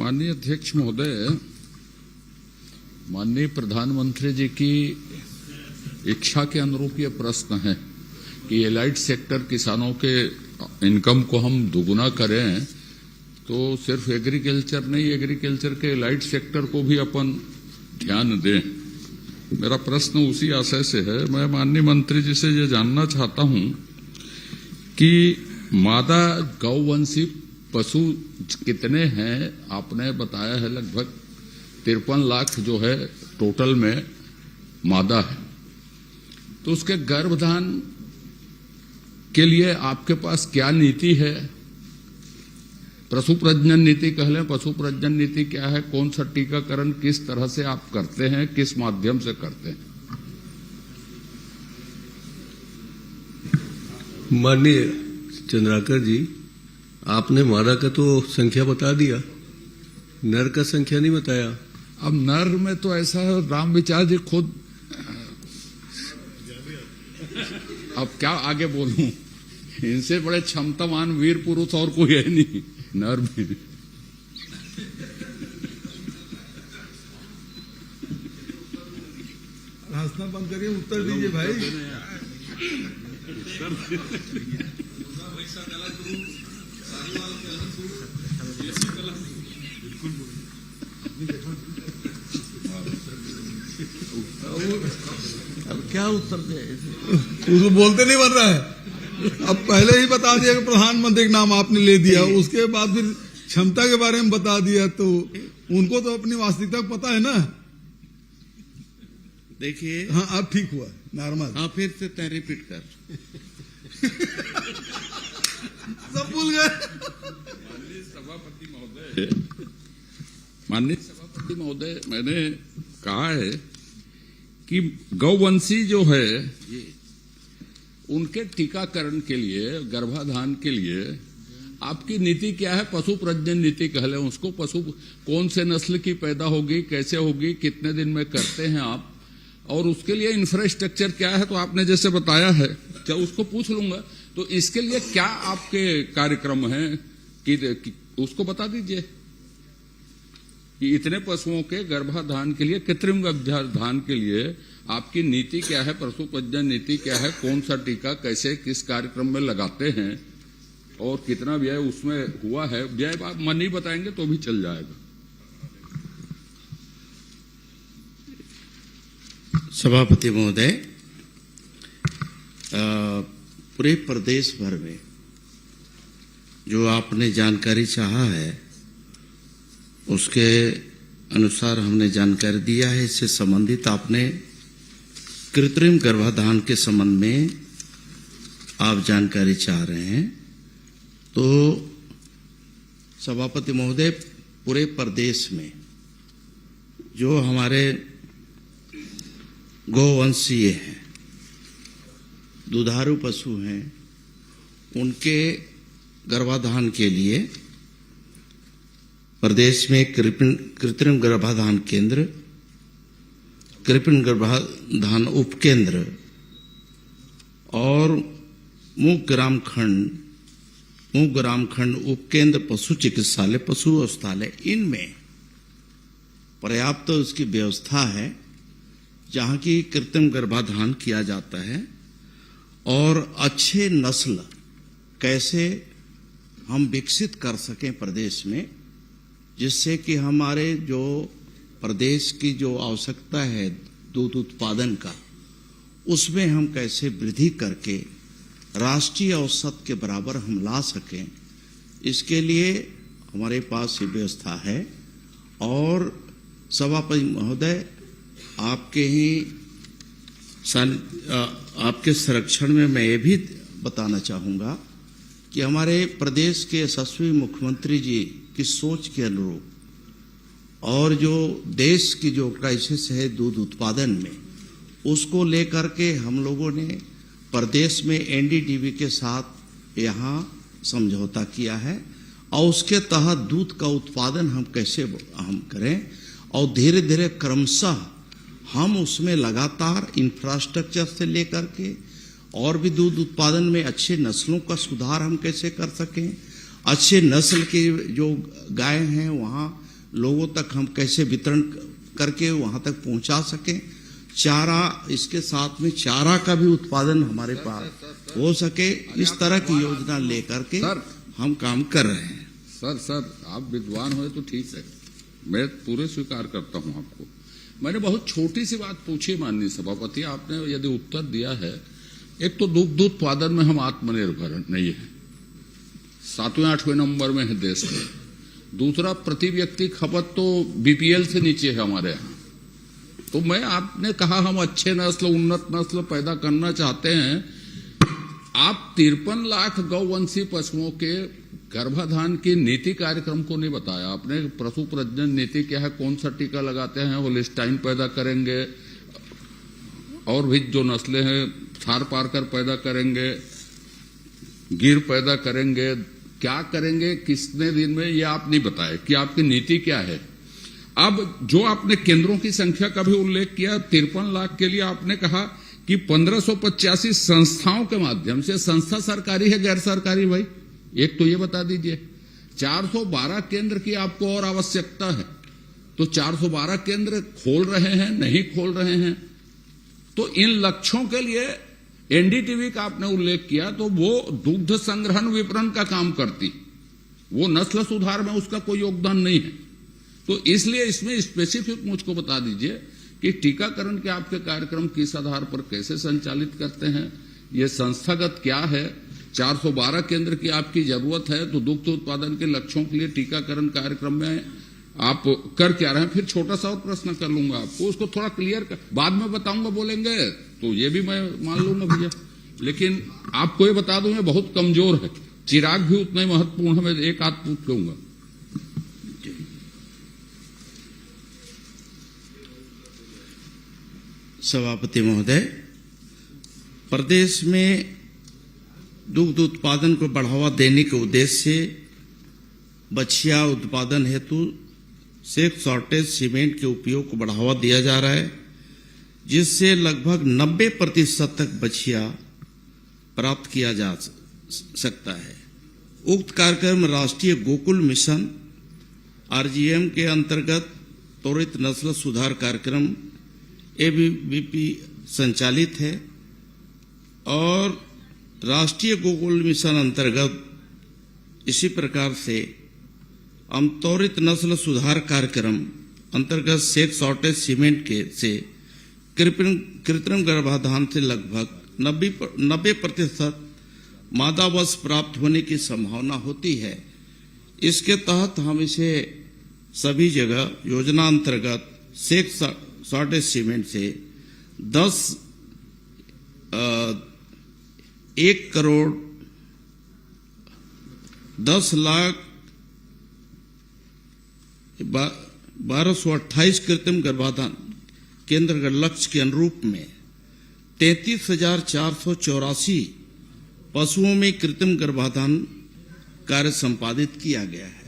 माननीय अध्यक्ष महोदय, माननीय प्रधानमंत्री जी की इच्छा के अनुरूप ये प्रश्न है कि एलाइड सेक्टर किसानों के इनकम को हम दुगुना करें, तो सिर्फ एग्रीकल्चर नहीं, एग्रीकल्चर के एलाइड सेक्टर को भी अपन ध्यान दें। मेरा प्रश्न उसी आशय से है। मैं माननीय मंत्री जी से ये जानना चाहता हूं कि मादा गौवंशी पशु कितने हैं। आपने बताया है लगभग 53 लाख जो है टोटल में मादा है, तो उसके गर्भधान के लिए आपके पास क्या नीति है? पशु प्रजनन नीति कह लें, पशु प्रजनन नीति क्या है? कौन सा टीकाकरण किस तरह से आप करते हैं, किस माध्यम से करते हैं? माननीय चंद्राकर जी, आपने मादा का तो संख्या बता दिया, नर का संख्या नहीं बताया। अब नर में तो ऐसा है, राम विचार जी खुद, अब क्या आगे बोलूं, इनसे बड़े क्षमतावान वीर पुरुष और कोई है नहीं नर में। हंसना बंद करिए, उत्तर दीजिए भाई। अब क्या उत्तर दे? उसको बोलते नहीं बन रहा है। अब पहले ही बता दिया कि प्रधानमंत्री का नाम आपने ले दिया, उसके बाद फिर क्षमता के बारे में बता दिया, तो उनको तो अपनी वास्तविकता पता है ना। देखिए, हाँ अब ठीक हुआ, नॉर्मल। हाँ फिर से तय रिपीट कर। सब भूल गए। माननीय सभापति महोदय, मैंने कहा है कि गौवंशी जो है उनके टीकाकरण के लिए, गर्भाधान के लिए आपकी नीति क्या है? पशु प्रजनन नीति कह लें उसको। पशु कौन से नस्ल की पैदा होगी, कैसे होगी, कितने दिन में करते हैं आप, और उसके लिए इंफ्रास्ट्रक्चर क्या है? तो आपने जैसे बताया है, क्या उसको पूछ लूंगा। तो इसके लिए क्या आपके कार्यक्रम हैं कि उसको बता दीजिए कि इतने पशुओं के गर्भाधान के लिए, कृत्रिम गर्भाधान के लिए आपकी नीति क्या है? पशु प्रजनन नीति क्या है? कौन सा टीका कैसे किस कार्यक्रम में लगाते हैं और कितना व्यय उसमें हुआ है? व्यय आप मन नहीं बताएंगे तो भी चल जाएगा। सभापति महोदय, पूरे प्रदेश भर में जो आपने जानकारी चाहा है उसके अनुसार हमने जानकारी दिया है। इससे संबंधित आपने कृत्रिम गर्भाधान के संबंध में आप जानकारी चाह रहे हैं, तो सभापति महोदय, पूरे प्रदेश में जो हमारे गौवंशीय हैं, दुधारू पशु हैं, उनके गर्भाधान के लिए प्रदेश में कृत्रिम गर्भाधान केंद्र, कृत्रिम गर्भाधान उपकेंद्र और मुख्य ग्राम खंड उपकेंद्र, पशु चिकित्सालय, पशु औषधालय, इनमें पर्याप्त उसकी व्यवस्था है जहां की कृत्रिम गर्भाधान किया जाता है। और अच्छे नस्ल कैसे हम विकसित कर सकें प्रदेश में, जिससे कि हमारे जो प्रदेश की जो आवश्यकता है दूध उत्पादन का, उसमें हम कैसे वृद्धि करके राष्ट्रीय औसत के बराबर हम ला सकें, इसके लिए हमारे पास ये व्यवस्था है। और सभापति महोदय, आपके संरक्षण में मैं ये भी बताना चाहूँगा कि हमारे प्रदेश के यशस्वी मुख्यमंत्री जी की सोच के अनुरूप और जो देश की जो क्राइसिस है दूध उत्पादन में, उसको लेकर के हम लोगों ने प्रदेश में एनडीडीबी के साथ यहाँ समझौता किया है और उसके तहत दूध का उत्पादन हम कैसे हम करें, और धीरे धीरे क्रमशः हम उसमें लगातार इंफ्रास्ट्रक्चर से लेकर के और भी दूध उत्पादन में अच्छे नस्लों का सुधार हम कैसे कर सकें, अच्छे नस्ल के जो गाय हैं वहाँ लोगों तक हम कैसे वितरण करके वहां तक पहुंचा सकें, चारा, इसके साथ में चारा का भी उत्पादन हमारे पास हो सके, इस तरह की योजना लेकर के हम काम कर रहे हैं। सर आप विद्वान हो तो ठीक है, मैं पूरे स्वीकार करता हूं आपको। मैंने बहुत छोटी सी बात पूछी माननीय सभापति, आपने यदि उत्तर दिया है, एक तो दुग्ध उत्पादन में हम आत्मनिर्भर नहीं है, 7वें-8वें नंबर में है देश में। दूसरा, प्रति व्यक्ति खपत तो बीपीएल से नीचे है हमारे यहाँ। तो मैं, आपने कहा हम अच्छे नस्ल, उन्नत नस्ल पैदा करना चाहते हैं, आप 53 लाख गौवंशी पशुओं के गर्भाधान की नीति कार्यक्रम को नहीं बताया आपने। पशु प्रजनन नीति क्या है, कौन सा टीका लगाते हैं, होलिस्टाइन पैदा करेंगे और भी जो नस्लें हैं थार पार कर पैदा करेंगे, गिर पैदा करेंगे, क्या करेंगे कितने दिन में, ये आप नहीं बताए कि आपकी नीति क्या है। अब जो आपने केंद्रों की संख्या का भी उल्लेख किया, 53 लाख के लिए आपने कहा कि 1585 संस्थाओं के माध्यम से, संस्था सरकारी है गैर सरकारी भाई, एक तो ये बता दीजिए। 412 केंद्र की आपको और आवश्यकता है, तो 412 केंद्र खोल रहे हैं, नहीं खोल रहे हैं। तो इन लक्ष्यों के लिए एनडीटीवी का आपने उल्लेख किया, तो वो दुग्ध संग्रहण विपणन का काम करती, वो नस्ल सुधार में उसका कोई योगदान नहीं है। तो इसलिए इसमें स्पेसिफिक मुझको बता दीजिए कि टीकाकरण के आपके कार्यक्रम किस आधार पर कैसे संचालित करते हैं, ये संस्थागत क्या है। 412 केंद्र की आपकी जरूरत है, तो दुग्ध उत्पादन के लक्ष्यों के लिए टीकाकरण कार्यक्रम में आप कर क्या रहे हैं। फिर छोटा सा और प्रश्न कर लूंगा आपको, उसको थोड़ा क्लियर बाद में बताऊंगा, बोलेंगे तो ये भी मैं मान लूंगा भैया, लेकिन आपको ये बता दूं ये बहुत कमजोर है। चिराग भी उतना ही महत्वपूर्ण है, मैं एक आध पूछ लूंगा। सभापति महोदय, प्रदेश में दुग्ध उत्पादन को बढ़ावा देने के उद्देश्य से बछिया उत्पादन हेतु सेक्स शॉर्टेज सीमेंट के उपयोग को बढ़ावा दिया जा रहा है, जिससे लगभग 90% तक बछिया प्राप्त किया जा सकता है। उक्त कार्यक्रम राष्ट्रीय गोकुल मिशन आरजीएम के अंतर्गत त्वरित नस्ल सुधार कार्यक्रम एबीवीपी संचालित है और राष्ट्रीय गोकुल मिशन अंतर्गत इसी प्रकार से हम त्वरित नस्ल सुधार कार्यक्रम अंतर्गत सेक्स शॉर्टेज सीमेंट के से कृत्रिम गर्भाधान से लगभग 90% मादावश प्राप्त होने की संभावना होती है। इसके तहत हम इसे सभी जगह योजना अंतर्गत सेक्स शॉर्टेज सीमेंट से 1 करोड़ 10 लाख 1228 कृत्रिम गर्भाधान केंद्र के लक्ष्य के अनुरूप में 33,484 पशुओं में कृत्रिम गर्भाधान कार्य संपादित किया गया है।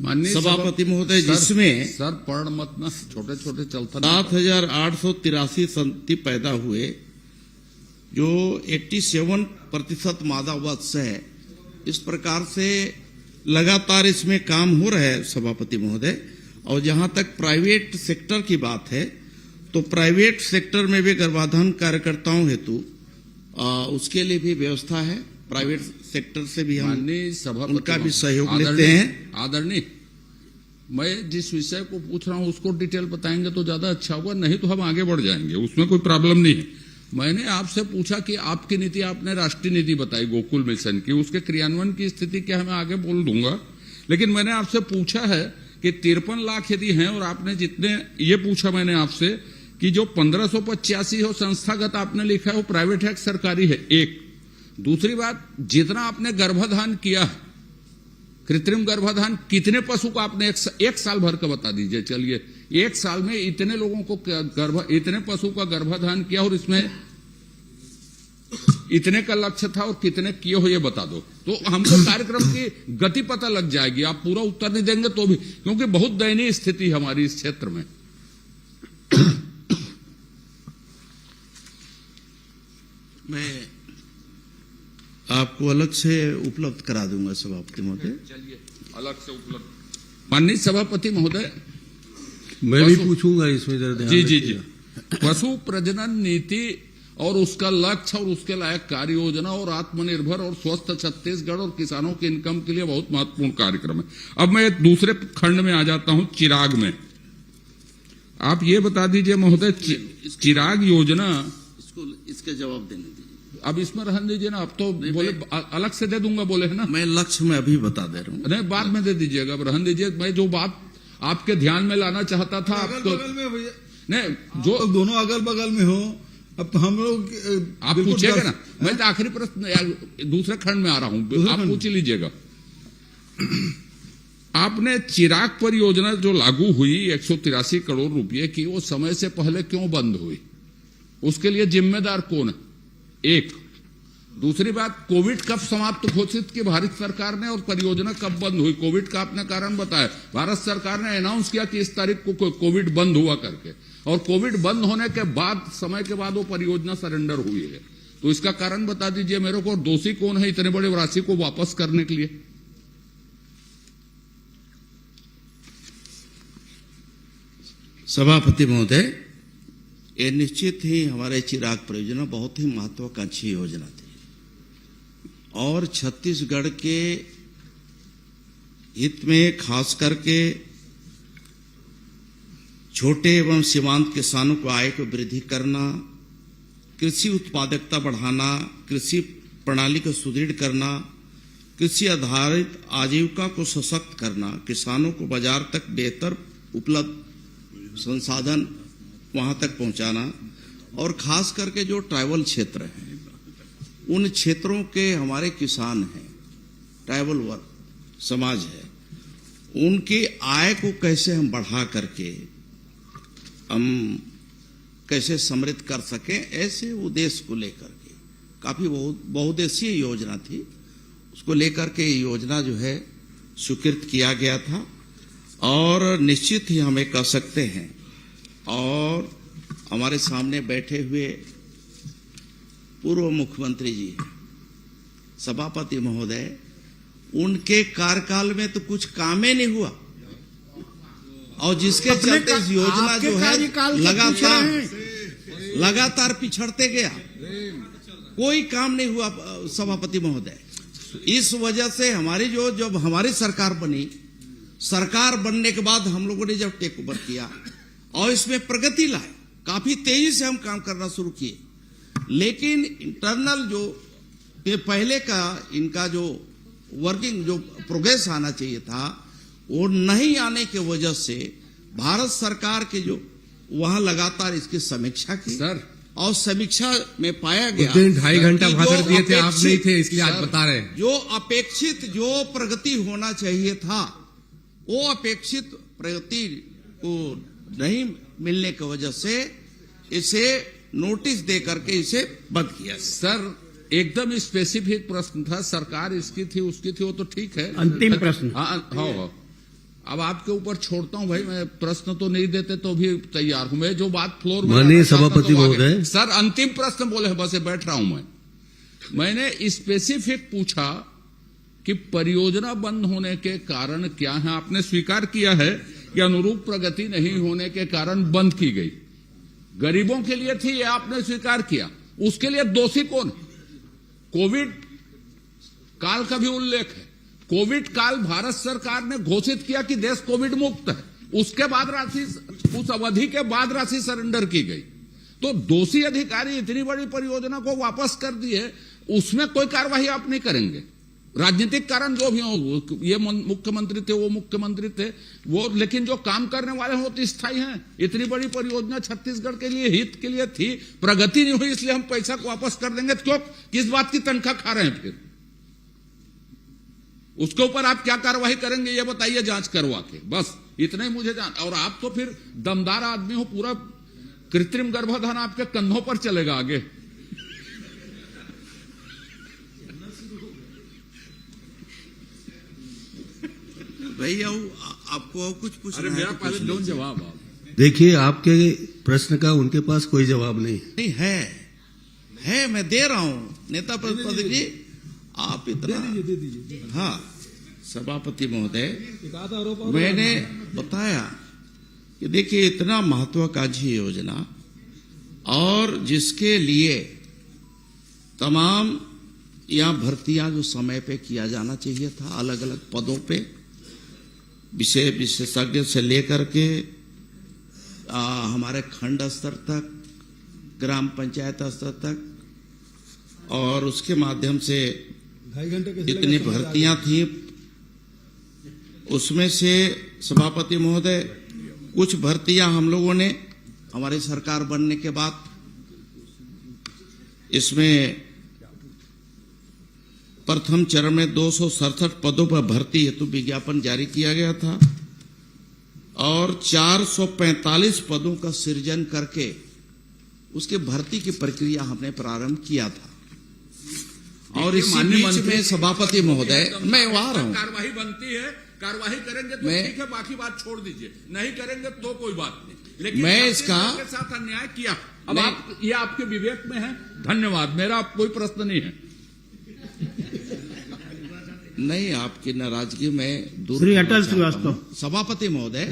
माननीय सभापति महोदय, जिसमें सर पढ़ मत ना, छोटे छोटे चलता 7,883 संतति पैदा हुए, जो 87% मादावश है। इस प्रकार से लगातार इसमें काम हो रहा है सभापति महोदय। और जहां तक प्राइवेट सेक्टर की बात है, तो प्राइवेट सेक्टर में भी गर्भाधान कार्यकर्ताओं हेतु उसके लिए भी व्यवस्था है। प्राइवेट सेक्टर से भी हम उनका भी सहयोग लेते हैं। आदरणीय, मैं जिस विषय को पूछ रहा हूं उसको डिटेल बताएंगे तो ज्यादा अच्छा होगा, नहीं तो हम आगे बढ़ जाएंगे, उसमें कोई प्रॉब्लम नहीं है। मैंने आपसे पूछा कि आपकी नीति, आपने राष्ट्रीय नीति बताई गोकुल मिशन की, उसके क्रियान्वयन की स्थिति क्या है मैं आगे बोल दूंगा। लेकिन मैंने आपसे पूछा है कि 53 लाख यदि हैं, और आपने जितने ये पूछा मैंने आपसे कि जो 1585 हो संस्थागत आपने लिखा है वो प्राइवेट है सरकारी है, एक। दूसरी बात, जितना आपने गर्भाधान किया है, कृत्रिम गर्भाधान कितने पशु को आपने एक साल भर का बता दीजिए। चलिए, एक साल में इतने लोगों को इतने पशु का गर्भाधान किया और इसमें इतने का लक्ष्य था और कितने किए हो ये बता दो, तो हमको कार्यक्रम की गति पता लग जाएगी। आप पूरा उत्तर नहीं देंगे तो भी, क्योंकि बहुत दयनीय स्थिति हमारी इस क्षेत्र में। मैं आपको अलग से उपलब्ध करा दूंगा सभापति महोदय। चलिए, अलग से उपलब्ध माननीय सभापति महोदय, मैं भी पूछूंगा इसमें जरा ध्यान जी जी जी, रखिएगा। पशु प्रजनन नीति और उसका लक्ष्य और उसके लायक कार्य योजना और आत्मनिर्भर और स्वस्थ छत्तीसगढ़ और किसानों के इनकम के लिए बहुत महत्वपूर्ण कार्यक्रम है। अब मैं दूसरे खंड में आ जाता हूं, चिराग में। आप ये बता दीजिए महोदय, चिराग योजना, इसको इसके जवाब देने दीजिए। अब इसमें रहने दीजिए ना, अब तो बोले अलग से दे दूंगा बोले है ना, मैं लक्ष्य में अभी बता दे रहा हूँ। नहीं बाद में दे दीजिएगा, अब रहने दीजिए। मैं जो बात आपके ध्यान में लाना चाहता था, आप तो बगल में भैया, नहीं जो तो दोनों अगल बगल में हो, अब तो हम लोग आप पूछेगा ना, मैं तो आखिरी प्रश्न दूसरे खंड में आ रहा हूं, आप पूछ लीजिएगा। आपने चिराग परियोजना जो लागू हुई 183 करोड़ रुपए की, वो समय से पहले क्यों बंद हुई? उसके लिए जिम्मेदार कौन है? एक। दूसरी बात, कोविड कब समाप्त घोषित की भारत सरकार ने और परियोजना कब बंद हुई? कोविड का आपने कारण बताया, भारत सरकार ने अनाउंस किया कि इस तारीख को कोविड बंद हुआ करके, और कोविड बंद होने के बाद समय के बाद वो परियोजना सरेंडर हुई है। तो इसका कारण बता दीजिए मेरे को, दोषी कौन है इतने बड़े राशि को वापस करने के लिए? सभापति महोदय, ये निश्चित ही हमारे चिराग परियोजना बहुत ही महत्वाकांक्षी योजना थी और छत्तीसगढ़ के हित में खास करके छोटे एवं सीमांत किसानों को आय को वृद्धि करना, कृषि उत्पादकता बढ़ाना, कृषि प्रणाली को सुदृढ़ करना, कृषि आधारित आजीविका को सशक्त करना, किसानों को बाजार तक बेहतर उपलब्ध संसाधन वहां तक पहुंचाना, और खास करके जो ट्राइबल क्षेत्र हैं उन क्षेत्रों के हमारे किसान हैं, ट्राइबल वर्ग समाज है, उनकी आय को कैसे हम बढ़ा करके हम कैसे समृद्ध कर सकें, ऐसे उद्देश्य को लेकर के काफी बहुउद्देशीय योजना थी। उसको लेकर के योजना जो है स्वीकृत किया गया था और निश्चित ही हमें कह सकते हैं, और हमारे सामने बैठे हुए पूर्व मुख्यमंत्री जी हैं, सभापति महोदय, उनके कार्यकाल में तो कुछ काम ही नहीं हुआ, और जिसके चलते इस योजना जो है लगातार पिछड़ते गया, कोई काम नहीं हुआ सभापति महोदय। इस वजह से हमारी जब हमारी सरकार बनी, सरकार बनने के बाद हम लोगों ने जब टेक ओवर किया और इसमें प्रगति लाए, काफी तेजी से हम काम करना शुरू किए, लेकिन इंटरनल जो पहले का इनका जो वर्किंग जो प्रोग्रेस आना चाहिए था वो नहीं आने की वजह से भारत सरकार के जो वहां लगातार इसकी समीक्षा की सर, और समीक्षा में पाया गया 2.5 घंटा भाषण दिए थे, आप नहीं थे, इसलिए आज बता रहे हैं। जो अपेक्षित जो प्रगति होना चाहिए था वो अपेक्षित प्रगति को नहीं मिलने की वजह से इसे नोटिस दे करके इसे बंद किया। सर एकदम स्पेसिफिक प्रश्न था, सरकार इसकी थी उसकी थी, वो तो ठीक है, अंतिम प्रश्न। हाँ, अब आपके ऊपर छोड़ता हूं भाई, मैं प्रश्न तो नहीं देते तो भी तैयार हूं। मैं जो बात फ्लोर में माननीय सभापति महोदय, सर अंतिम प्रश्न बोले बस बैठ रहा हूं मैंने स्पेसिफिक पूछा कि परियोजना बंद होने के कारण क्या है। आपने स्वीकार किया है कि अनुरूप प्रगति नहीं होने के कारण बंद की गई, गरीबों के लिए थी, ये आपने स्वीकार किया। उसके लिए दोषी कौन? कोविड काल का भी उल्लेख है। कोविड काल भारत सरकार ने घोषित किया कि देश कोविड मुक्त है, उसके बाद राशि, उस अवधि के बाद राशि सरेंडर की गई। तो दोषी अधिकारी इतनी बड़ी परियोजना को वापस कर दिए, उसमें कोई कार्रवाई आप नहीं करेंगे। राजनीतिक कारण जो भी हो, ये मुख्यमंत्री थे, वो मुख्यमंत्री थे, वो, लेकिन जो काम करने वाले हैं वो तो स्थायी हैं। इतनी बड़ी परियोजना छत्तीसगढ़ के लिए हित के लिए थी, प्रगति नहीं हुई, इसलिए हम पैसा को वापस कर देंगे। क्यों, किस बात की तनख्वाह खा रहे हैं? फिर उसके ऊपर आप क्या कार्रवाई करेंगे ये बताइए, जांच करवा के, बस इतना ही मुझे जान। और आप तो फिर दमदार आदमी हो, पूरा कृत्रिम गर्भाधान आपके कंधों पर चलेगा आगे। भैया आपको कुछ पूछना है? मेरा पहले दो जवाब आप देखिए, आपके प्रश्न का उनके पास कोई जवाब नहीं नहीं है, मैं दे रहा हूं नेता प्रतिनिधि जी, आप इतना दे दीजिए। हाँ, सभापति महोदय, मैंने बताया कि देखिए इतना महत्वाकांक्षी योजना और जिसके लिए तमाम यहाँ भर्तियां जो समय पे किया जाना चाहिए था, अलग अलग पदों पे विषय विशेषज्ञ से लेकर के हमारे खंड स्तर तक, ग्राम पंचायत स्तर तक, और उसके माध्यम से 2.5 घंटे के इतनी भर्तियां थी। उसमें से सभापति महोदय कुछ भर्तियां हम लोगों ने हमारी सरकार बनने के बाद इसमें प्रथम चरण में 267 पदों पर भर्ती हेतु विज्ञापन जारी किया गया था और 445 पदों का सृजन करके उसके भर्ती की प्रक्रिया हमने प्रारंभ किया था। और इसी बीच में सभापति महोदय, मैं वहां रहा हूं, कार्यवाही बनती है, कार्यवाही करेंगे तो ठीक है, बाकी बात छोड़ दीजिए, नहीं करेंगे तो कोई बात नहीं, लेकिन मैं इसका के साथ अन्याय किया। अब आप ये आपके विवेक में है, धन्यवाद, मेरा कोई प्रश्न नहीं है। नहीं, आपकी नाराजगी में दूर श्री अटल श्रीवास्तव। सभापति महोदय,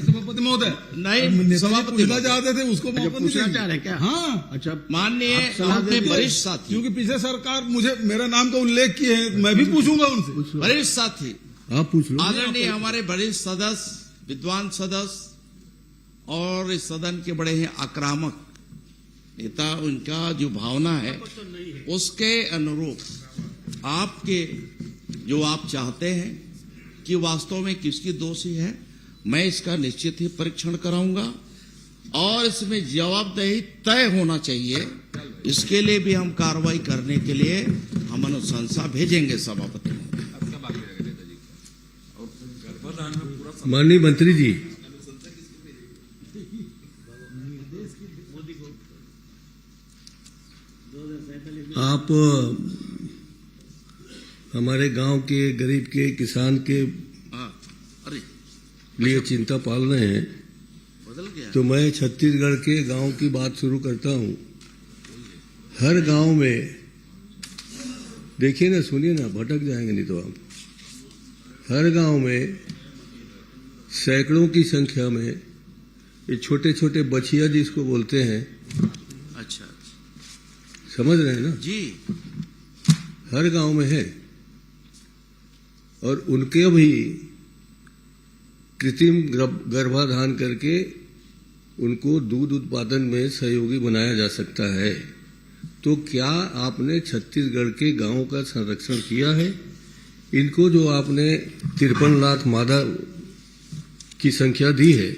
नहीं, सभापति चाहते थे उसको मौका नहीं पूछना देंगे। चाह रहे क्या? हाँ, अच्छा, माननीय अपने वरिष्ठ साथी, क्योंकि पिछले सरकार मुझे मेरा नाम का उल्लेख किए हैं, मैं भी पूछूंगा उनसे। वरिष्ठ साथी, आप पूछ लो। आदरणीय हमारे वरिष्ठ सदस्य, विद्वान सदस्य और इस सदन के बड़े ही आक्रामक नेता, उनका जो भावना है उसके अनुरूप आपके जो आप चाहते हैं कि वास्तव में किसकी दोषी है, मैं इसका निश्चित ही परीक्षण कराऊंगा और इसमें जवाबदेही तय होना चाहिए। इसके लिए भी हम कार्रवाई करने के लिए हम अनुशंसा भेजेंगे सभापति। माननीय मंत्री जी, आप हमारे गांव के गरीब के किसान के अरे लिए चिंता पाल रहे हैं, बदल गया। तो मैं छत्तीसगढ़ के गांव की बात शुरू करता हूं। हर गांव में देखिए ना, सुनिए ना, भटक जाएंगे नहीं तो आप। हर गांव में सैकड़ों की संख्या में ये छोटे छोटे बछिया जिसको बोलते हैं, अच्छा, समझ रहे हैं ना, जी, हर गांव में है। और उनके भी कृत्रिम गर्भाधान करके उनको दूध उत्पादन में सहयोगी बनाया जा सकता है। तो क्या आपने छत्तीसगढ़ के गांवों का संरक्षण किया है? इनको जो आपने 53 लाख मादा की संख्या दी है,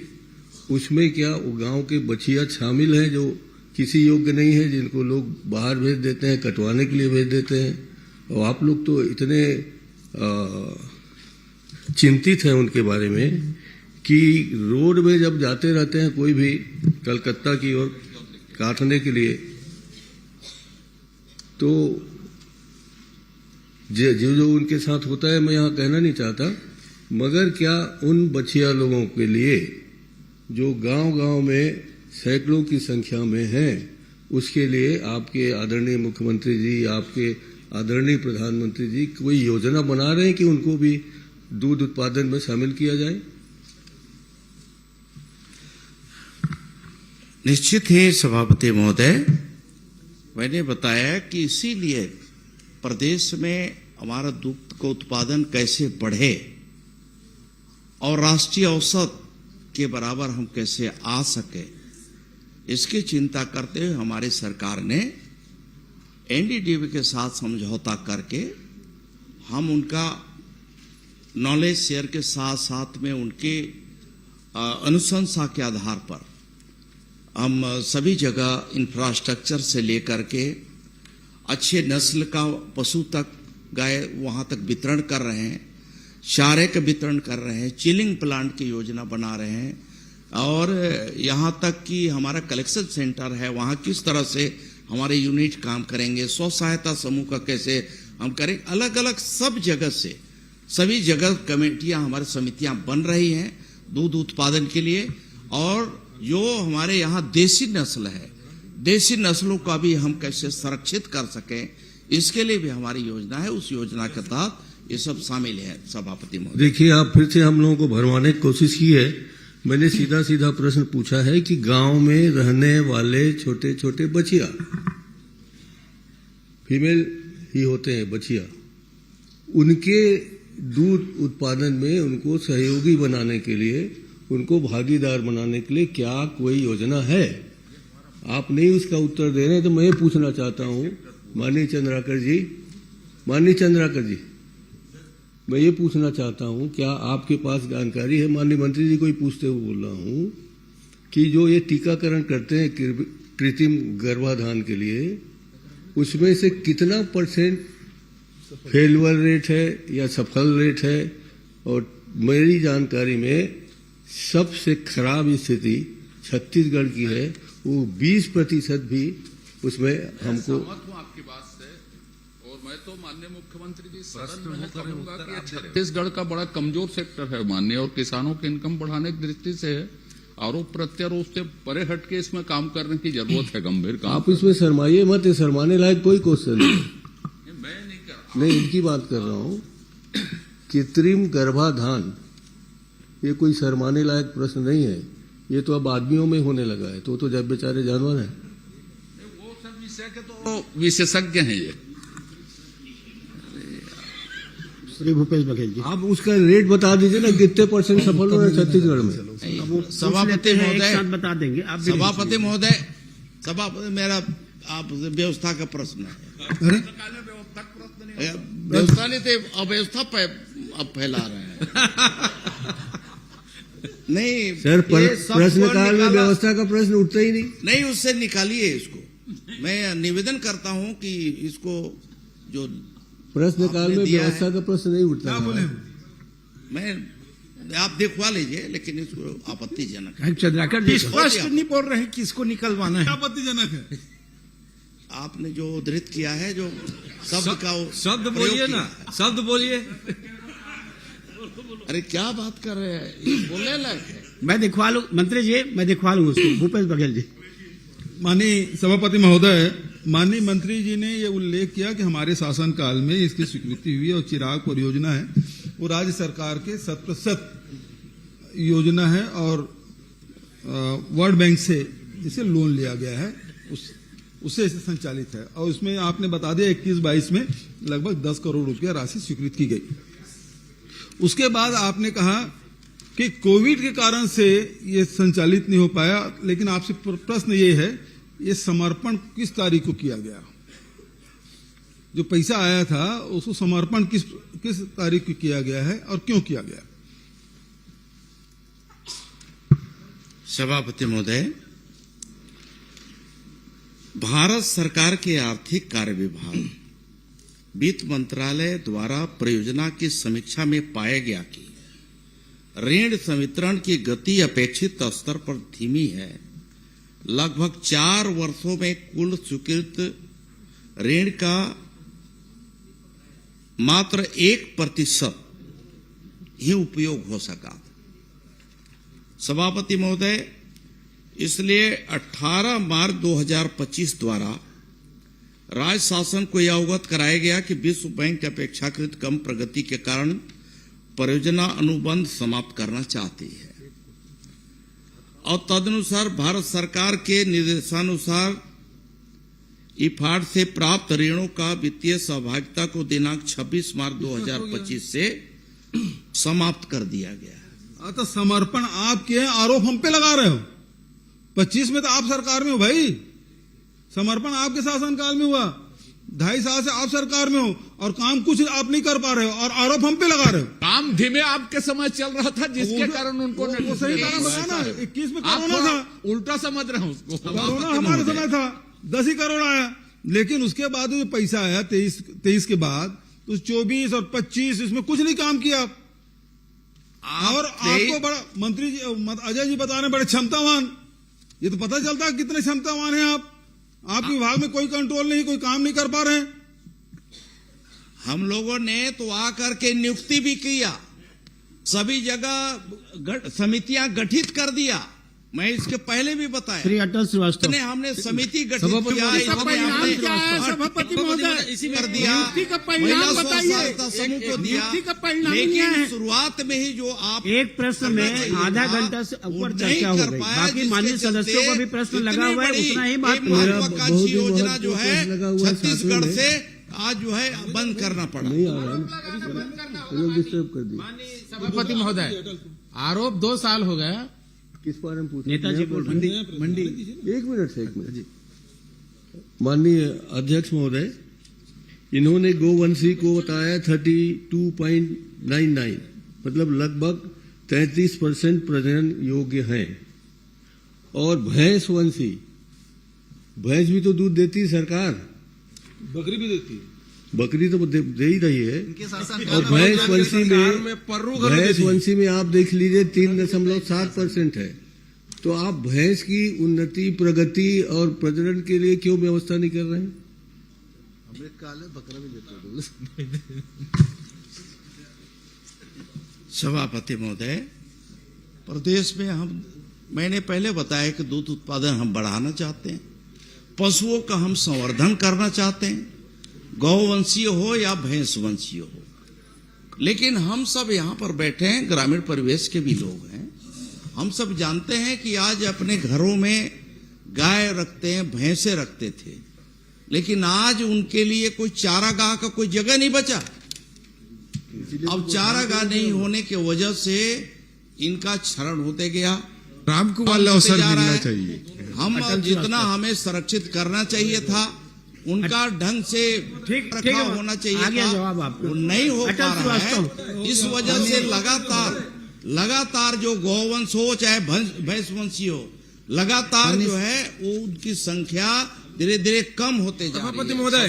उसमें क्या वो गांव के बछिया शामिल हैं जो किसी योग्य नहीं है, जिनको लोग बाहर भेज देते हैं, कटवाने के लिए भेज देते हैं? और आप लोग तो इतने चिंतित हैं उनके बारे में कि रोड में जब जाते रहते हैं कोई भी कलकत्ता की ओर काटने के लिए, तो जो उनके साथ होता है मैं यहाँ कहना नहीं चाहता, मगर क्या उन बछिया लोगों के लिए जो गांव-गांव में सैकड़ों की संख्या में हैं, उसके लिए आपके आदरणीय मुख्यमंत्री जी, आपके आदरणीय प्रधानमंत्री जी कोई योजना बना रहे हैं कि उनको भी दूध उत्पादन में शामिल किया जाए? निश्चित ही सभापति महोदय, मैंने बताया कि इसीलिए प्रदेश में हमारा दूध का उत्पादन कैसे बढ़े और राष्ट्रीय औसत के बराबर हम कैसे आ सके, इसकी चिंता करते हुए हमारी सरकार ने एनडीडीबी के साथ समझौता करके हम उनका नॉलेज शेयर के साथ साथ में उनके अनुशंसा के आधार पर हम सभी जगह इंफ्रास्ट्रक्चर से लेकर के अच्छे नस्ल का पशु तक, गाय वहां तक वितरण कर रहे हैं, चारे का वितरण कर रहे हैं, चिलिंग प्लांट की योजना बना रहे हैं और यहां तक कि हमारा कलेक्शन सेंटर है, वहां किस तरह से हमारे यूनिट काम करेंगे, स्व सहायता समूह का कैसे हम करें, अलग अलग सब जगह से सभी जगह कमेटियां, हमारी समितियां बन रही हैं दूध उत्पादन के लिए। और जो हमारे यहाँ देसी नस्ल है, देसी नस्लों का भी हम कैसे संरक्षित कर सकें, इसके लिए भी हमारी योजना है। उस योजना के तहत ये सब शामिल है सभापति महोदय। देखिए, आप फिर से हम लोगों को भरमाने की कोशिश की है। मैंने सीधा सीधा प्रश्न पूछा है कि गांव में रहने वाले छोटे छोटे बछिया, फीमेल ही होते हैं बछिया, उनके दूध उत्पादन में उनको सहयोगी बनाने के लिए, उनको भागीदार बनाने के लिए क्या कोई योजना है? आप नहीं उसका उत्तर दे रहे हैं, तो मैं ये पूछना चाहता हूं माननीय चंद्राकर जी, मैं ये पूछना चाहता हूं, क्या आपके पास जानकारी है? माननीय मंत्री जी को ही पूछते हुए बोल रहा हूं कि जो ये टीकाकरण करते हैं कृत्रिम गर्भाधान के लिए, उसमें से कितना % फेलवर रेट है या सफल रेट है? और मेरी जानकारी में सबसे खराब स्थिति छत्तीसगढ़ की है, वो 20% भी उसमें हमको। सहमत हूं आपकी बात से, और मैं तो माननीय मुख्यमंत्री जी सदन में कहूंगा कि छत्तीसगढ़ का बड़ा कमजोर सेक्टर है माननीय, और किसानों की इनकम बढ़ाने की दृष्टि से आरोप प्रत्यारोप से परे हट के इसमें काम करने की जरूरत है, गंभीर काम। आप इसमें शर्माइए मत, शर्माने लायक कोई क्वेश्चन नहीं। मैं नहीं कर रहा, नहीं, इनकी बात कर रहा हूं। कृत्रिम गर्भाधान ये कोई शर्माने लायक प्रश्न नहीं है, ये तो अब आदमियों में होने लगा है, तो जब बेचारे जानवर हैं। वो सब विषय के तो विशेषज्ञ हैं ये। श्री भूपेश बघेल जी, आप उसका रेट बता दीजिए ना, कितने % सफल हो रहे हैं छत्तीसगढ़ में? सभापति एक महोदय, साथ बता देंगे आप भी। सभापति महोदय, मेरा आप व्यवस्था का प्रश्न है। व्यवस्था नहीं थे, अव्यवस्था अब फैला रहे हैं। नहीं सर, ये सब प्रश्नकाल में निकाला- व्यवस्था का प्रश्न उठता ही नहीं। नहीं, उससे निकालिए इसको। मैं निवेदन करता हूं कि इसको जो प्रश्नकाल आपने में दिया व्यवस्था है, का प्रश्न नहीं उठता क्या बोले? मैं आप दिखवा लीजिए, लेकिन इसको आपत्तिजनक है। चंद्राकर जी स्पष्ट नहीं बोल रहे हैं किसको निकलवाना क्या है। आपत्तिजनक है? आपने जो उद्धृत किया है, जो शब्द का शब्द प्रयोग बोलिए किया ना, है। शब्द बोलिए। अरे क्या बात कर रहे हैं, ये बोलने लायक है। मैं दिखवा लूं मंत्री जी, मैं दिखवा लूंगा उसको। भूपेश बघेल जी, माननीय सभापति महोदय, माननीय मंत्री जी ने ये उल्लेख किया कि हमारे शासनकाल में इसकी स्वीकृति हुई है, और चिराग परियोजना है वो राज्य सरकार के 100% योजना है, और वर्ल्ड बैंक से इसे लोन लिया गया है, उससे इसे संचालित है। और उसमें आपने बता दिया 21-22 में लगभग 10 करोड़ रुपया राशि स्वीकृत की गई। उसके बाद आपने कहा कि कोविड के कारण से ये संचालित नहीं हो पाया, लेकिन आपसे प्रश्न ये है, ये समर्पण किस तारीख को किया गया? जो पैसा आया था उसको समर्पण किस तारीख को किया गया है और क्यों किया गया? सभापति महोदय, भारत सरकार के आर्थिक कार्य विभाग वित्त मंत्रालय द्वारा परियोजना की समीक्षा में पाया गया कि ऋण संवितरण की गति अपेक्षित स्तर पर धीमी है। लगभग 4 वर्षों में कुल स्वीकृत ऋण का मात्र 1% ही उपयोग हो सका। सभापति महोदय, इसलिए 18 मार्च 2025 द्वारा राज्य शासन को यह अवगत कराया गया कि विश्व बैंक अपेक्षाकृत कम प्रगति के कारण परियोजना अनुबंध समाप्त करना चाहती है, और तदनुसार भारत सरकार के निर्देशानुसार इफाड से प्राप्त ऋणों का वित्तीय सहभागिता को दिनांक 26 मार्च 2025 से समाप्त कर दिया गया है। तो समर्पण आपके हैं, आरोप हम पे लगा रहे हो। 25 में तो आप सरकार में हो भाई, समर्पण आपके शासनकाल में हुआ, 2.5 साल से आप सरकार में हो और काम कुछ आप नहीं कर पा रहे हो, और आरोप हम पे लगा रहे हो। काम धीमे आपके समय चल रहा था, जिसके कारण उनको वो सही कारण बताना। 21 में आप कोरोना था, उल्टा समझ रहे हैं उसको। कोरोना हमारे समय था, 10 ही करोड़ आया, लेकिन उसके बाद जो पैसा आया 23 के बाद, तो 24 और 25 इसमें कुछ नहीं काम किया। और आपको बड़ा मंत्री जी अजय जी बता रहे बड़े क्षमतावान, ये तो पता चलता है कितने क्षमतावान हैं आप। आपके विभाग में कोई कंट्रोल नहीं, कोई काम नहीं कर पा रहे हैं। हम लोगों ने तो आकर के नियुक्ति भी किया, सभी जगह समितियां गठित कर दिया, मैं इसके पहले भी बताया, श्री अटल श्रीवास्तव, इतने हमने समिति गठित सभापति किया, महोदय, इतने परिणाम हमने क्या है सभापति महोदय? इसी में कर दिया, नियुक्ति का परिणाम महिला स्व बताइए। सहायता समूह को दिया, नियुक्ति का परिणाम नहीं लेकिन है। शुरुआत में ही जो आप एक प्रश्न में आधा घंटा से ऊपर चर्चा हो गई, बाकी माननीय सदस्यों को भी प्रश्न लगा हुआ है, उतना ही बात महत्वाकांक्षी योजना जो है लगा हुआ है छत्तीसगढ़ साथ में। से आज जो है बंद करना पड़ा। नहीं आ रहा है, ये लोग डिस्टर्ब कर दिए। सभापति महोदय, आरोप 2 साल हो गया। किस बारे में पूछ नेताजी बोल रहे हैं। मंडी एक मिनट माननीय अध्यक्ष महोदय, इन्होंने गोवंशी को बताया 32.99, मतलब लगभग 33% प्रजनन योग्य हैं। और भैंस वंशी, भैंस भी तो दूध देती है सरकार, बकरी भी देती है। बकरी तो दे ही रही है। और भैंस वंशी में आप देख लीजिए 3.7% है। तो आप भैंस की उन्नति, प्रगति और प्रजनन के लिए क्यों व्यवस्था नहीं कर रहे हैं? सभापति महोदय, प्रदेश में मैंने पहले बताया कि दूध उत्पादन हम बढ़ाना चाहते हैं, पशुओं का हम संवर्धन करना चाहते हैं, गौवंशीय हो या भैंस वंशीय हो। लेकिन हम सब यहाँ पर बैठे हैं, ग्रामीण परिवेश के भी लोग हैं, हम सब जानते हैं कि आज अपने घरों में गाय रखते हैं, भैंसे रखते थे, लेकिन आज उनके लिए कोई चारागाह का कोई जगह नहीं बचा। अब चारागाह नहीं होने की वजह से इनका क्षरण होते गया, राम को वाला अवसर मिलना चाहिए। हम जितना हमें संरक्षित करना चाहिए था, उनका ढंग से ठीक रखा होना चाहिए आ गया था, जवाब आपका। वो नहीं हो अटल पा रहा है। श्रीवास्तव। इस वजह से लगातार जो गौवंश हो चाहे भैंस वंशी हो, लगातार जो है वो उनकी संख्या धीरे धीरे कम होते जा रही है। महोदय,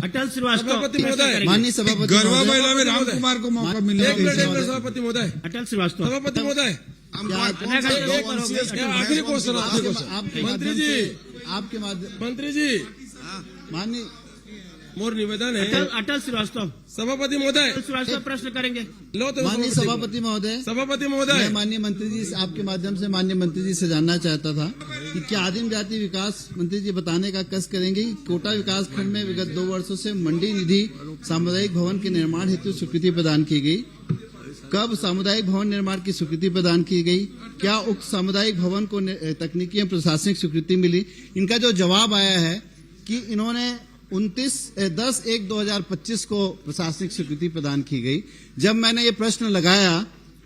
अटल श्रीवास्तव, सभापति महोदय, माननीय सभापति गरवा महोदय, महिला में राम कुमार को मौका एक मिलना मिनट चाहिए। सभापति महोदय, अटल श्रीवास्तव, सभापति महोदय, आखिरी क्वेश्चन मंत्री जी, आपके माध्यम मंत्री जी, माननीय मोर निवेदन है। अटल श्रीवास्तव, सभापति महोदय, अटल श्रीवास्तव प्रश्न करेंगे। लो तो माननीय सभापति महोदय, सभापति मैं महोदय, माननीय मंत्री जी से आपके माध्यम से माननीय मंत्री जी से जानना चाहता था कि क्या आदिम जाति विकास मंत्री जी बताने का कष्ट करेंगे कि कोटा विकास खंड में विगत 2 वर्षों से मंडी निधि सामुदायिक भवन के निर्माण हेतु स्वीकृति प्रदान की गई। कब सामुदायिक भवन निर्माण की स्वीकृति प्रदान की गई? क्या उक्त सामुदायिक भवन को तकनीकी एवं प्रशासनिक स्वीकृति मिली? इनका जो जवाब आया है कि इन्होंने 10/1/2025 को प्रशासनिक स्वीकृति प्रदान की गई। जब मैंने ये प्रश्न लगाया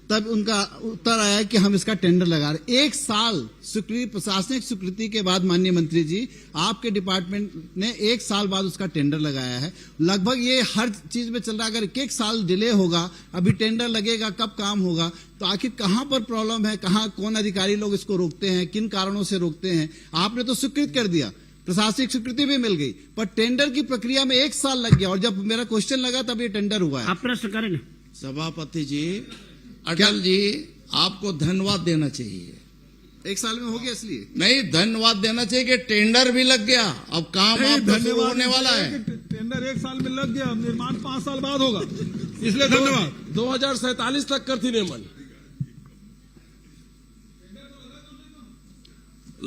तब उनका उत्तर आया कि हम इसका टेंडर लगा रहे। 1 साल स्वीकृति, प्रशासनिक स्वीकृति के बाद माननीय मंत्री जी आपके डिपार्टमेंट ने 1 साल बाद उसका टेंडर लगाया है। लगभग ये हर चीज में चल रहा है, अगर 1 साल डिले होगा, अभी टेंडर लगेगा, कब काम होगा, तो आखिर कहां पर प्रॉब्लम है, कहां कौन अधिकारी लोग इसको रोकते हैं, किन कारणों से रोकते हैं? आपने तो स्वीकृत कर दिया, प्रशासनिक स्वीकृति भी मिल गई, पर टेंडर की प्रक्रिया में 1 साल लग गया और जब मेरा क्वेश्चन लगा तब ये टेंडर हुआ है। आप प्रश्न करेंगे। सभापति जी, अटल जी, आपको धन्यवाद देना चाहिए। 1 साल में हो गया, इसलिए नहीं, धन्यवाद देना चाहिए कि टेंडर भी लग गया, अब काम आपका शुरू होने वाला है। टेंडर 1 साल में लग गया, निर्माण 5 साल बाद होगा, इसलिए धन्यवाद। 2047 तक करती निर्माण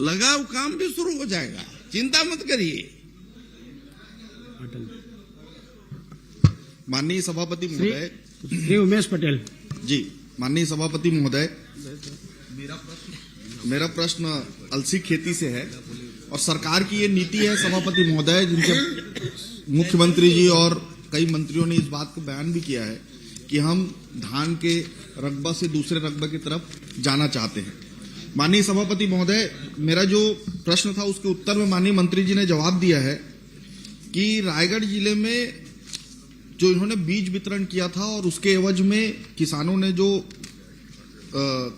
लगा, वो काम भी शुरू हो जाएगा, चिंता मत करिए। माननीय सभापति महोदय श्री उमेश पटेल जी, माननीय सभापति महोदय, मेरा प्रश्न अलसी खेती से है और सरकार की ये नीति है सभापति महोदय, जिनके मुख्यमंत्री जी और कई मंत्रियों ने इस बात को बयान भी किया है कि हम धान के रकबा से दूसरे रकबे की तरफ जाना चाहते हैं। माननीय सभापति महोदय, मेरा जो प्रश्न था उसके उत्तर में माननीय मंत्री जी ने जवाब दिया है कि रायगढ़ जिले में जो इन्होंने बीज वितरण किया था और उसके एवज में किसानों ने जो